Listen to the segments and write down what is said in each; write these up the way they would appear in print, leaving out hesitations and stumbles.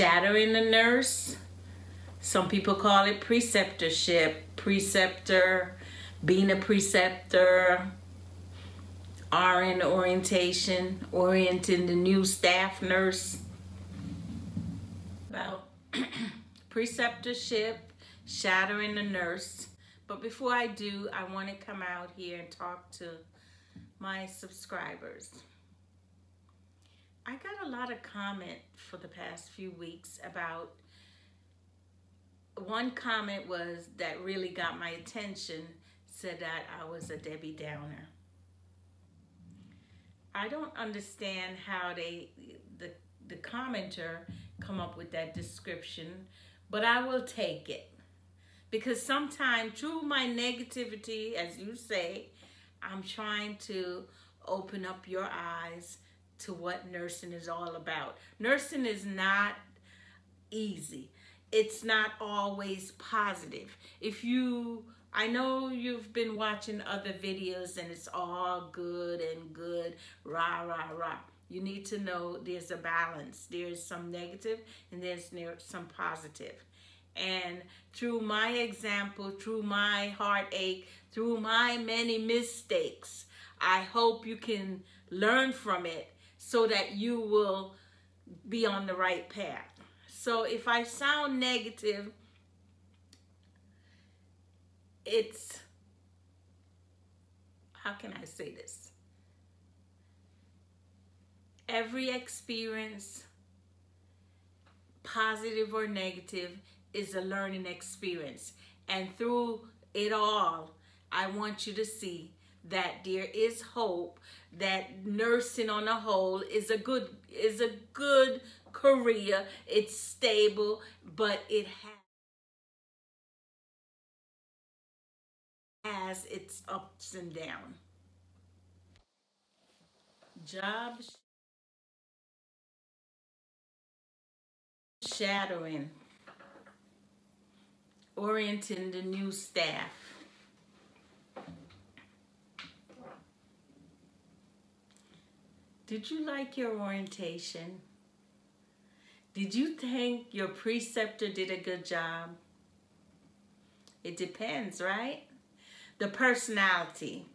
shadowing the nurse. Some people call it preceptorship, preceptor, being a preceptor, RN orientation, orienting the new staff nurse. About preceptorship, shadowing the nurse. But before I do, I want to come out here and talk to my subscribers. I got a lot of comment for the past few weeks about, one comment was that really got my attention, said that I was a Debbie Downer. I don't understand how the commenter come up with that description, but I will take it. Because sometimes through my negativity, as you say, I'm trying to open up your eyes to what nursing is all about. Nursing is not easy. It's not always positive. I know you've been watching other videos and it's all good and good, rah, rah, rah. You need to know there's a balance. There's some negative and there's some positive. And through my example, through my heartache, through my many mistakes, I hope you can learn from it so that you will be on the right path. So if I sound negative, it's, how can I say this? Every experience, positive or negative, is a learning experience. And through it all, I want you to see that there is hope, that nursing on a whole is a good career. It's stable, but it has its ups and downs. Job shadowing, orienting the new staff. Did you like your orientation? Did you think your preceptor did a good job? It depends, right? The personality.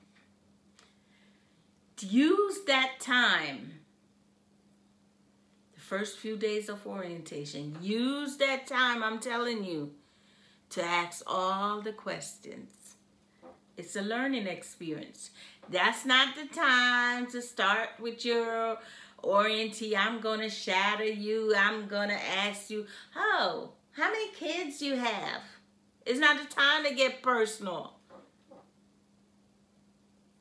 Use that time, the first few days of orientation, use that time, I'm telling you, to ask all the questions. It's a learning experience. That's not the time to start with your orientee. I'm going to shadow you. I'm going to ask you, oh, how many kids you have? It's not the time to get personal.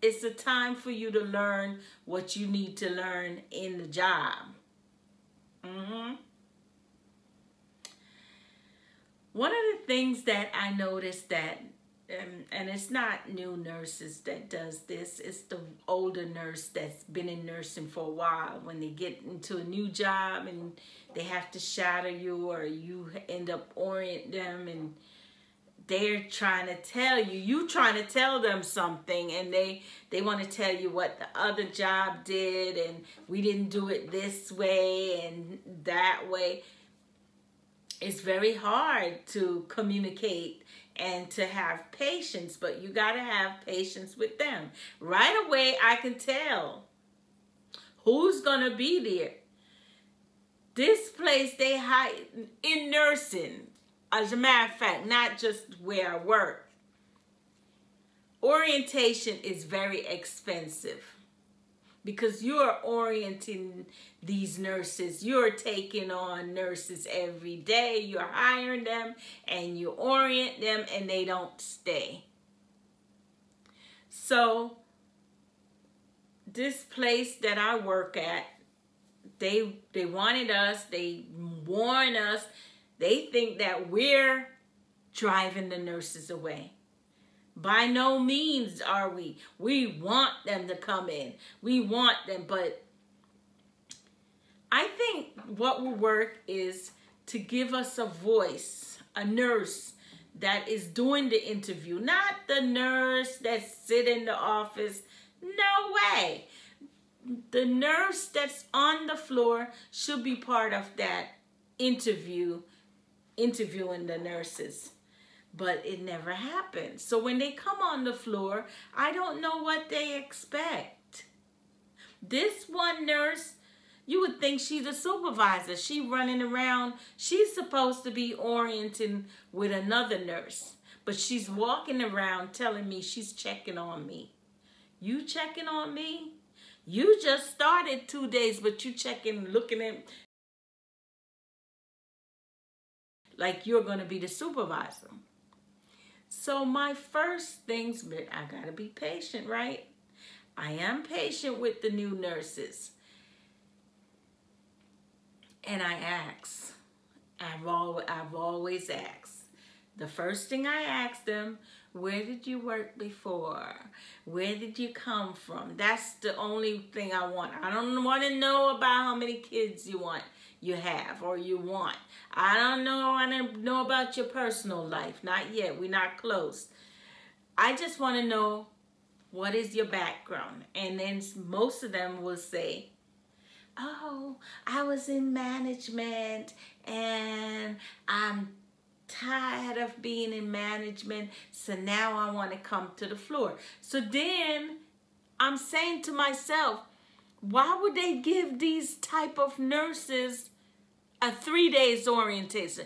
It's the time for you to learn what you need to learn in the job. One of the things that I noticed that, and it's not new nurses that does this, it's the older nurse that's been in nursing for a while. When they get into a new job and they have to shadow you, or you end up orienting them, and they're trying to tell you, you trying to tell them something, and they want to tell you what the other job did, and we didn't do it this way and that way. It's very hard to communicate and to have patience, but you got to have patience with them. Right away, I can tell who's going to be there. This place, they hide in nursing. As a matter of fact, not just where I work. Orientation is very expensive because you're orienting these nurses. You're taking on nurses every day. You're hiring them and you orient them and they don't stay. So this place that I work at, they wanted us, they warned us. They think that we're driving the nurses away. By no means are we. We want them to come in. We want them, but I think what will work is to give us a voice, a nurse that is doing the interview, not the nurse that sit in the office. No way. The nurse that's on the floor should be part of that interviewing the nurses. But it never happened. So when they come on the floor, I don't know what they expect. This one nurse, you would think she's a supervisor. She running around. She's supposed to be orienting with another nurse. But she's walking around telling me she's checking on me. You checking on me? You just started 2 days, but you checking, looking at like you're going to be the supervisor. So my first things, I got to be patient, right? I am patient with the new nurses. And I ask. I've always asked. The first thing I ask them, where did you work before? Where did you come from? That's the only thing I want. I don't want to know about how many kids you have or you want. I don't know about your personal life. Not yet. We're not close. I just want to know, what is your background? And then most of them will say, oh, I was in management and I'm tired of being in management, so now I want to come to the floor. So then I'm saying to myself, why would they give these type of nurses a 3 days orientation?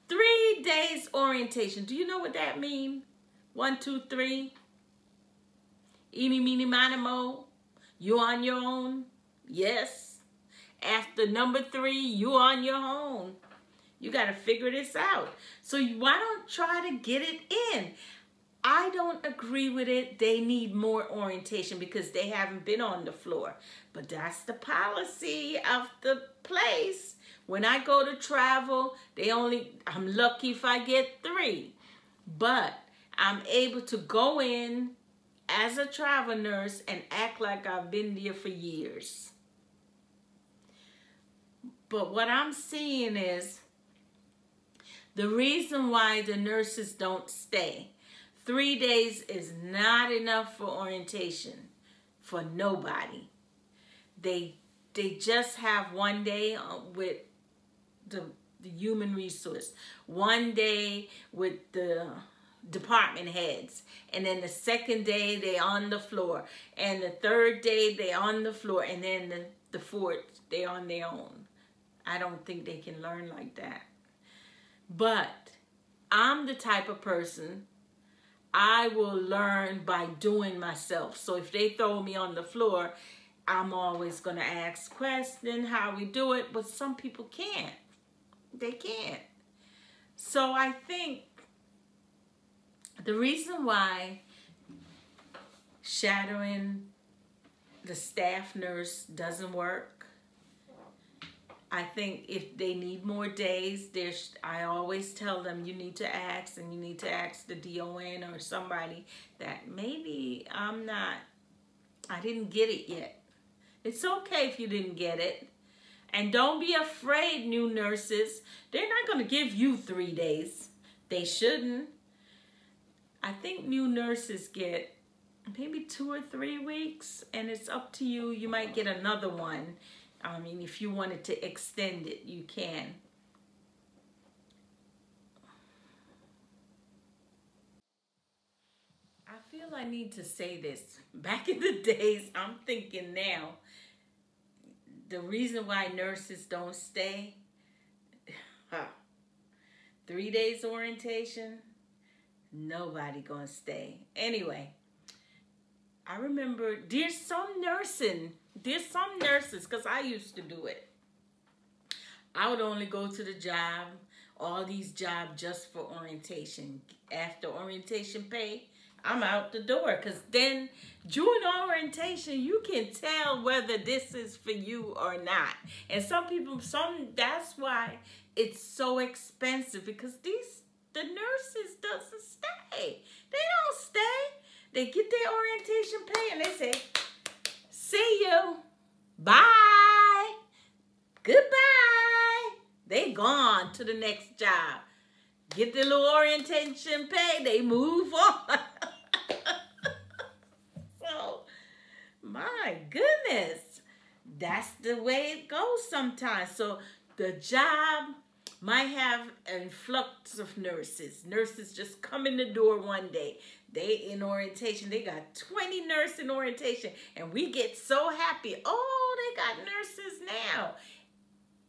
3 days orientation. Do you know what that means? 1, 2, 3. Eeny, meeny, miny, mo. You on your own? Yes. After number 3, you on your own. You got to figure this out. So why don't try to get it in? I don't agree with it. They need more orientation because they haven't been on the floor. But that's the policy of the place. When I go to travel, I'm lucky if I get 3. But I'm able to go in as a travel nurse and act like I've been there for years. But what I'm seeing is the reason why the nurses don't stay. 3 days is not enough for orientation for nobody. They just have 1 day with the human resource, 1 day with the department heads, and then the second day they on the floor, and the third day they on the floor, and then the fourth they on their own. I don't think they can learn like that. But I'm the type of person, I will learn by doing myself. So if they throw me on the floor, I'm always going to ask questions, how we do it. But some people can't. They can't. So I think the reason why shadowing the staff nurse doesn't work, I think if they need more days, I always tell them you need to ask, and you need to ask the DON or somebody that maybe I didn't get it yet. It's okay if you didn't get it. And don't be afraid, new nurses. They're not going to give you 3 days. They shouldn't. I think new nurses get maybe 2 or 3 weeks, and it's up to you. You might get another one. I mean, if you wanted to extend it, you can. I feel I need to say this. Back in the days, I'm thinking now, the reason why nurses don't stay, 3 days orientation, nobody gonna stay. Anyway, I remember there's some nurses, because I used to do it. I would only go to the job, all these jobs just for orientation. After orientation pay, I'm out the door, because then during orientation, you can tell whether this is for you or not. And that's why it's so expensive, because the nurses doesn't stay. They don't stay. They get their orientation pay and they say, see you, bye, goodbye. They gone to the next job. Get the little orientation pay, they move on. So, my goodness, that's the way it goes sometimes. So the job might have an influx of nurses. Nurses just come in the door one day. They in orientation. They got 20 nurses in orientation. And we get so happy. Oh, they got nurses now.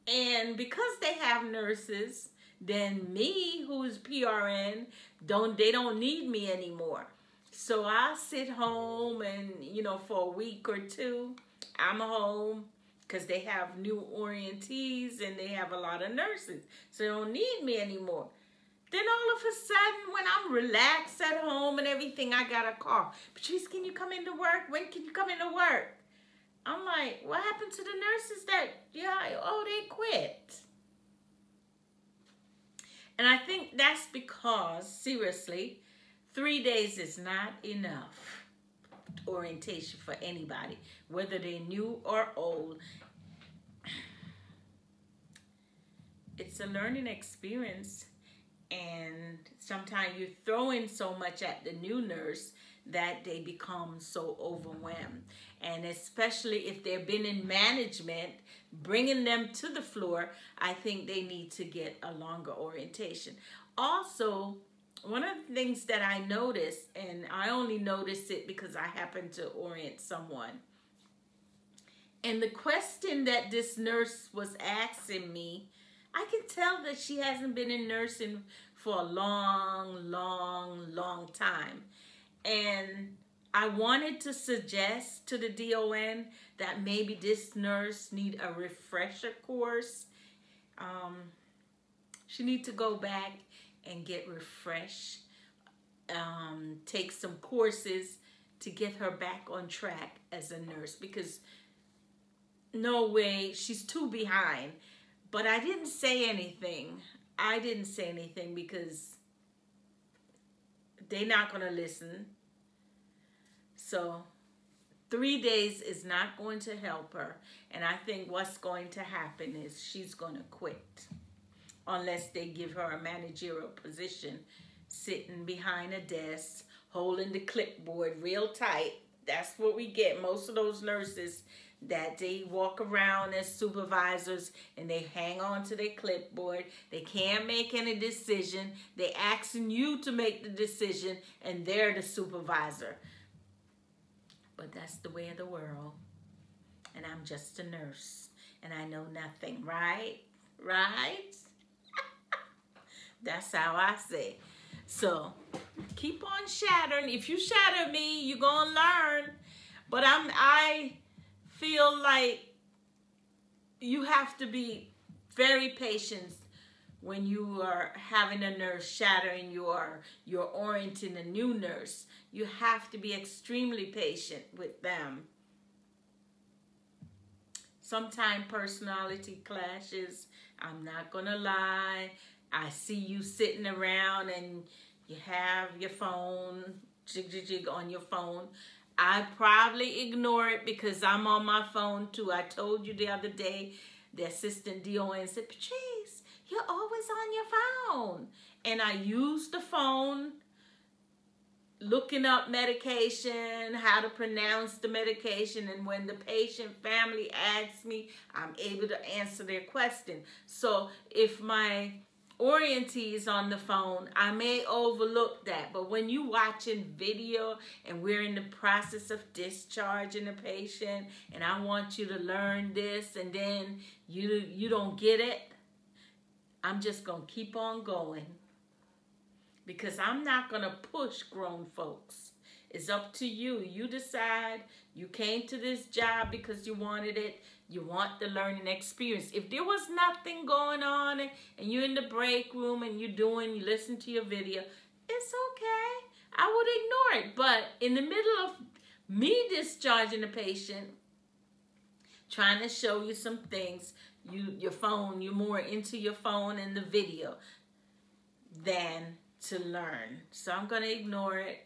And because they have nurses, then me, who's PRN, they don't need me anymore. So I sit home and, you know, for a week or two, I'm home because they have new orientees and they have a lot of nurses. So they don't need me anymore. Then all of a sudden, when I'm relaxed at home and everything, I got a call. Patrice, can you come into work? When can you come into work? I'm like, what happened to the nurses that, they quit. And I think that's because, seriously, 3 days is not enough orientation for anybody, whether they're new or old. It's a learning experience, and sometimes you throw in so much at the new nurse that they become so overwhelmed. And especially if they've been in management, bringing them to the floor, I think they need to get a longer orientation. Also, one of the things that I noticed, and I only noticed it because I happened to orient someone, and the question that this nurse was asking me, I can tell that she hasn't been in nursing for a long, long, long time. And I wanted to suggest to the DON that maybe this nurse need a refresher course. She need to go back and get refreshed, take some courses to get her back on track as a nurse, because no way, she's too behind. But I didn't say anything. I didn't say anything because they're not going to listen. So 3 days is not going to help her. And I think what's going to happen is she's going to quit. Unless they give her a managerial position, sitting behind a desk, holding the clipboard real tight. That's what we get. Most of those nurses, that they walk around as supervisors and they hang on to their clipboard. They can't make any decision. They asking you to make the decision, and they're the supervisor. But that's the way of the world. And I'm just a nurse, and I know nothing, right? Right? That's how I say. So keep on shattering. If you shatter me, you're gonna learn. But I feel like you have to be very patient when you are having a nurse shattering you're orienting a new nurse. You have to be extremely patient with them. Sometimes personality clashes. I'm not gonna lie. I see you sitting around and you have your phone, jig on your phone. I probably ignore it because I'm on my phone too. I told you the other day, the assistant DON said, Patrice, you're always on your phone. And I use the phone looking up medication, how to pronounce the medication, and when the patient family asks me, I'm able to answer their question. So if my orientee is on the phone, I may overlook that. But when you watching video and we're in the process of discharging a patient and I want you to learn this and then you don't get it, I'm just going to keep on going, because I'm not going to push grown folks. It's up to you. You decide. You came to this job because you wanted it. You want the learning experience. If there was nothing going on and you're in the break room and you listen to your video, it's okay. I would ignore it. But in the middle of me discharging a patient, trying to show you some things, you're more into your phone and the video than to learn. So I'm going to ignore it.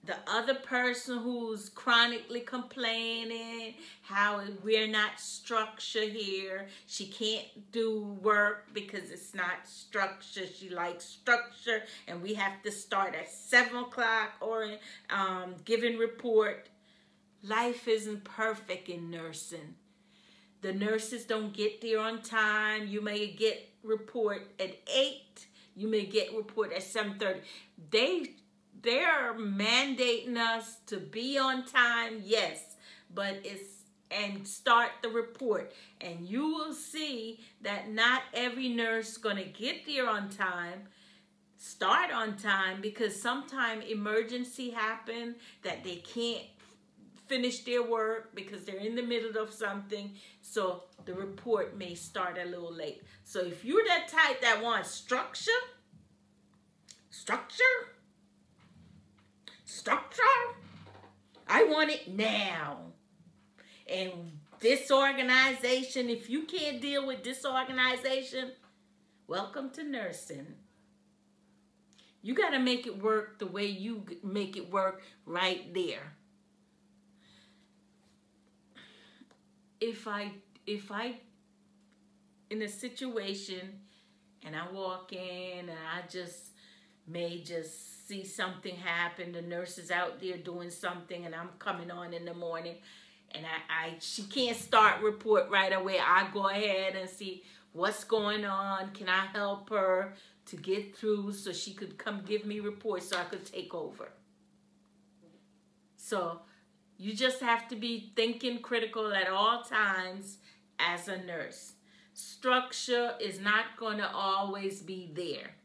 The other person who's chronically complaining how we're not structured here, she can't do work because it's not structured. She likes structure, and we have to start at 7 o'clock or giving report. Life isn't perfect in nursing. The nurses don't get there on time. You may get report at 8. You may get report at 7:30. They're mandating us to be on time, yes, but and start the report. And you will see that not every nurse is going to get there on time, start on time, because sometimes emergency happen that they can't finish their work because they're in the middle of something. So the report may start a little late. So if you're that type that wants structure, I want it now. And disorganization, if you can't deal with disorganization, welcome to nursing. You got to make it work the way you make it work right there. If I in a situation and I walk in and I may just see something happen, the nurse is out there doing something and I'm coming on in the morning and she can't start report right away, I go ahead and see what's going on. Can I help her to get through so she could come give me reports so I could take over? So you just have to be thinking critical at all times as a nurse. Structure is not going to always be there.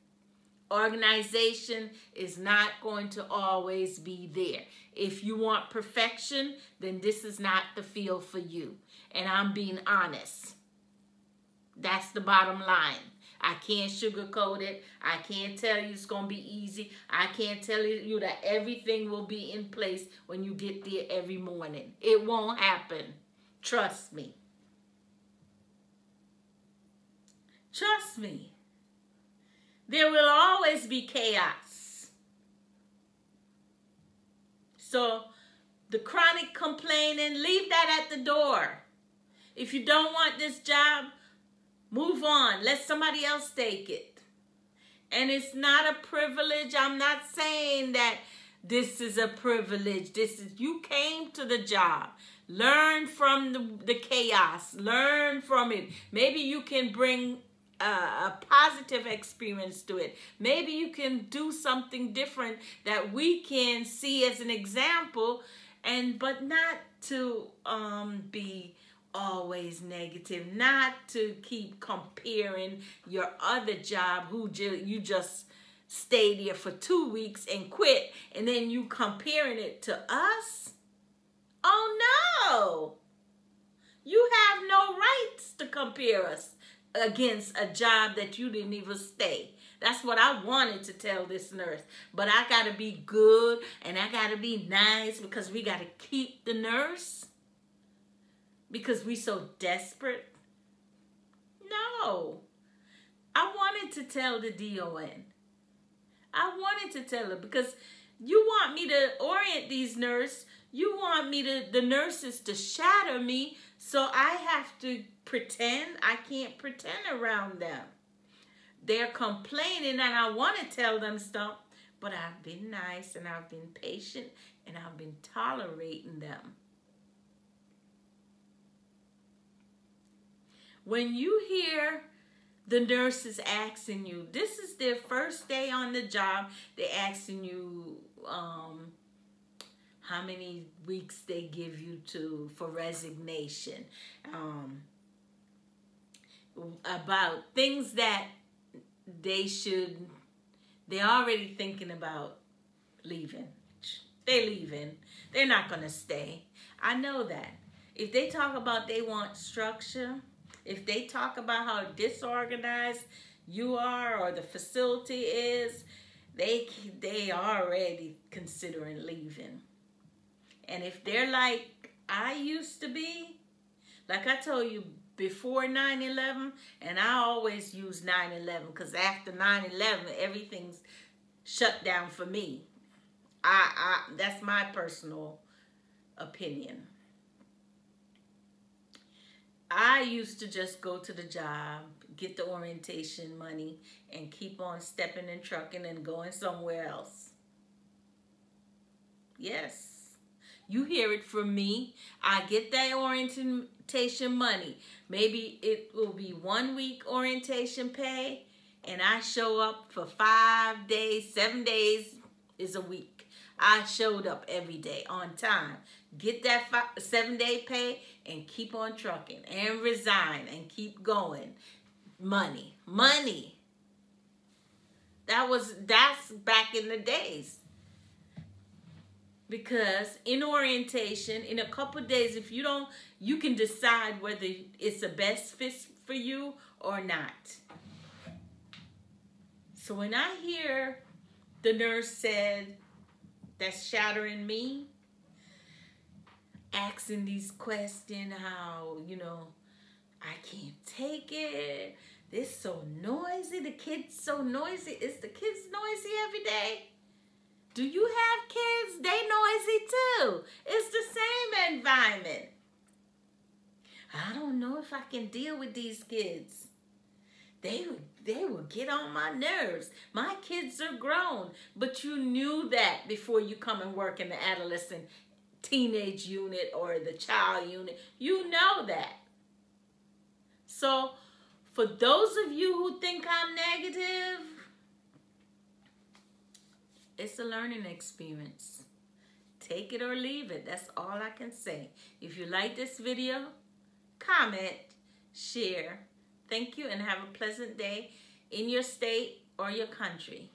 Organization is not going to always be there. If you want perfection, then this is not the field for you. And I'm being honest. That's the bottom line. I can't sugarcoat it. I can't tell you it's going to be easy. I can't tell you that everything will be in place when you get there every morning. It won't happen. Trust me. Trust me. There will always be chaos. So the chronic complaining, leave that at the door. If you don't want this job, move on. Let somebody else take it. And it's not a privilege. I'm not saying that this is a privilege. You came to the job. Learn from the chaos. Learn from it. Maybe you can bring a positive experience to it. Maybe you can do something different that we can see as an example, but not to be always negative, not to keep comparing your other job you just stayed there for 2 weeks and quit, and then you comparing it to us. Oh no, you have no rights to compare us against a job that you didn't even stay. That's what I wanted to tell this nurse. But I got to be good and I got to be nice because we got to keep the nurse because we so desperate. No. I wanted to tell the DON. I wanted to tell her because you want me to orient these nurses. You want the nurses to shadow me, so I have to pretend. I can't pretend around them. They're complaining and I want to tell them stuff, but I've been nice and I've been patient and I've been tolerating them. When you hear the nurses asking you, this is their first day on the job, they're asking you how many weeks they give you for resignation, about things that they're already thinking about leaving. They're leaving. They're not going to stay. I know that. If they talk about they want structure, if they talk about how disorganized you are or the facility is, they already considering leaving. And if they're like I used to be, like I told you, before 9/11, and I always use 9/11 because after 9/11, everything's shut down for me. That's my personal opinion. I used to just go to the job, get the orientation money, and keep on stepping and trucking and going somewhere else. Yes. You hear it from me. I get that orientation money. Maybe it will be 1 week orientation pay, and I show up for 5 days, 7 days is a week. I showed up every day on time. Get that 7-day pay and keep on trucking and resign and keep going. Money. Money. That's back in the days. Because in orientation, in a couple of days, if you don't, you can decide whether it's the best fit for you or not. So when I hear the nurse said, that's shattering me, asking these questions, how, you know, I can't take it. It's so noisy. The kids so noisy. Is the kids noisy every day? Do you have kids? They noisy too. It's the same environment. I don't know if I can deal with these kids. They will get on my nerves. My kids are grown, but you knew that before you come and work in the adolescent teenage unit or the child unit. You know that. So for those of you who think I'm negative, it's a learning experience. Take it or leave it. That's all I can say. If you like this video, comment, share. Thank you and have a pleasant day in your state or your country.